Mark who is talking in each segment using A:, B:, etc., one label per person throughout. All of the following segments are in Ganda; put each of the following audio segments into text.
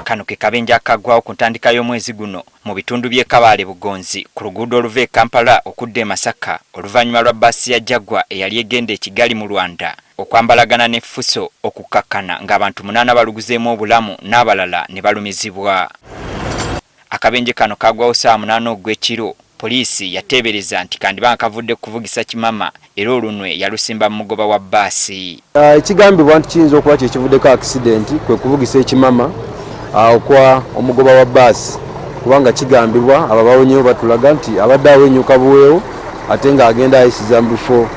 A: Kano ke kabenje akagwawo ku ntandika y'omwezi guno mu bitundu by'e Kabale Bugonzi ku luguudo oluva e Kampala okudda e Masaka oluvannyuma lwa bbaasi ya Jaguar eyali egenda e Kigali mu Rwanda okwambalagana ne Fuso okukakkana ng'abantu 8 baluguzeemu obulamu n'abalala ne balumizibwa. Akabenje kano kagwawo saa 8 ogw'ekiro. Poliisi yateebereza nti kandibanga kavudde kuvugisa kimama era olunwe yalusimba mu mugoba wa bbaasi.
B: Ekigambibwa nti kiyinza okuba kyekivuddeko accident kwe kuvugisa ekimama okwa omugoba wa bbaasi kubanga kigambibwa abo bawonyewo batulaga nti abadde awenyuka buweewo ate ng'agenda ayisiza mu bifo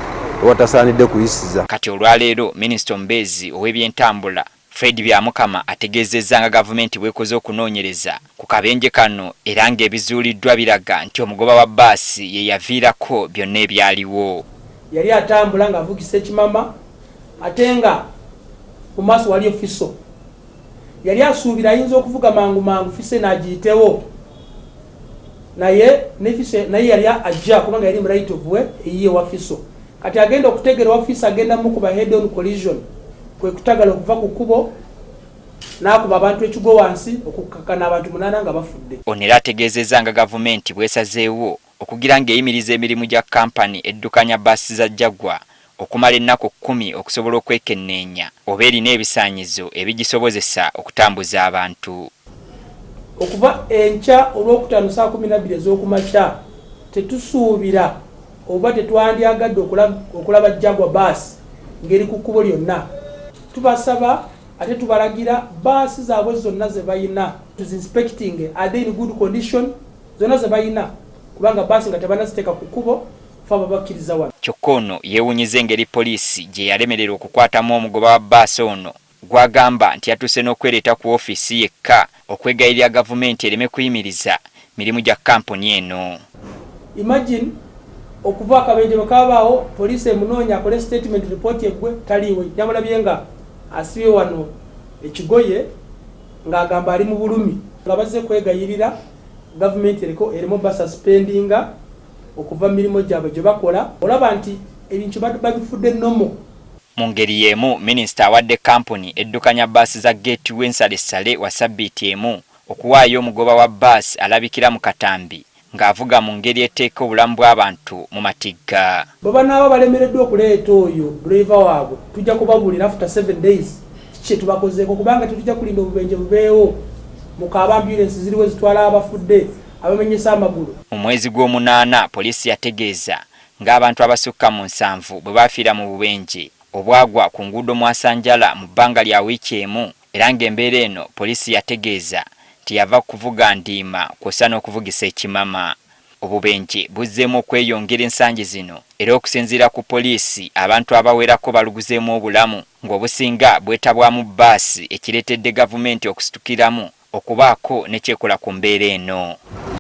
B: watasaanidde kuyisiza.
A: Kati olwaleero Minisita Omubeezi ow'ebyentambula Fred Byamukama ategeezezza nga gavumenti bwekoze okunoonyereza ku kabenje kano era ng'ebizuuliddwa biraga nti omugoba wa bbaasi ye yaviirako byonna ebyaliwo.
C: Yali atambula ng'avugisa ekimama ate nga mu maaso waliyo Fiso. Yali asuubira ayinza okuvuga mangu Fise n'agiyitewo. Naye yali ajja kubanga yali mu right of way eyiye wa Fiso. Kati agenda okutegera wa Fiso agenda mukuba head on collision. Kwe kutagala okuva ku kubo n'akuba abantu ekigo wansi okukakkana abantu 8 nga bafudde.
A: Ono era ategeezezza nga gavumenti bwesazeewo okugira ng'eyimiriza emirimu gya kampani eddukanya bbaasi za Jaguar okumala ennaku 10 okusobola okwekenneenya oba erina ebisaanyizo ebigisobozesa okutambuza abantu.
C: Okuva enkya olw'okutaano saa 12 ez'okumakya tetusuubira oba tetwandyagadde okulaba Jaguar bbaasi ngeri ku kkubo lyonna. Tubasaba ate tubalagira bbaasi zaabwe zonna ze bayina tuzinspecting are they in good condition zonna ze bayina kubanga bbaasi nga tebanaziteeka ku kkubo faba bakkiriza wano.
A: Kyokka ono yeewunyiza engeri poliisi gye yalemerera okukwatamu omugoba wa bbaasi ono gwagamba nti yatuuse n'okwereeta ku ofiisi yekka okwegayirira gavumenti ereme kuyimiriza mirimu gya kampuni eno.
C: Imagine okuva akabenje bakabaawo poliisi emunoonya akole statement report yeggwe taliiwe nyamulabye nga asibye wano ekigoye ng'agamba ali mu bulumi nga bazze kwegayirira gavumenti erimo basuspendinga okuva mirimo gyabwe gye bakola olaba nti ebintu babifudde nomo.
A: Mu ngeri y'emu minisita awadde kampuni eddukanya bbaasi za Gateway Nsalessale wa sabbiiti emu okuwaayo omugoba wa bbaasi alabikira mu katambi ng'avuga mu ngeri eteeka obulamu bw'abantu mu matigga.
C: Bwe banaaba balemereddwa okuleeta oyo driver waabwe tujja kubabuulira after 7 days kye tubakozeeko kubanga tetujja kulinda obubenje bubeewo mukaaba ambulance ziriwo zitwala abafudde abamenyesa amagulu.
A: Mu mwezi gw'Omunaana poliisi yategeeza ng'abantu abasukka mu 7 bwe baafiira mu bubenje obwagwa ku nguudo Mwasanjala mu bbanga lya wiiki emu era ng'embeera eno poliisi yategeeza nti yava kuvuga ndiima kw'ossa n'okuvugisa ekimama. Obubenje buzzeemu okweyongera ensangi zino era okusinziira ku poliisi abantu abawerako baluguzeemu obulamu ng'obusinga bwetabwamu bbaasi ekireetedde gavumenti okusitukiramu okubaako ne kyekola ku mbeera eno.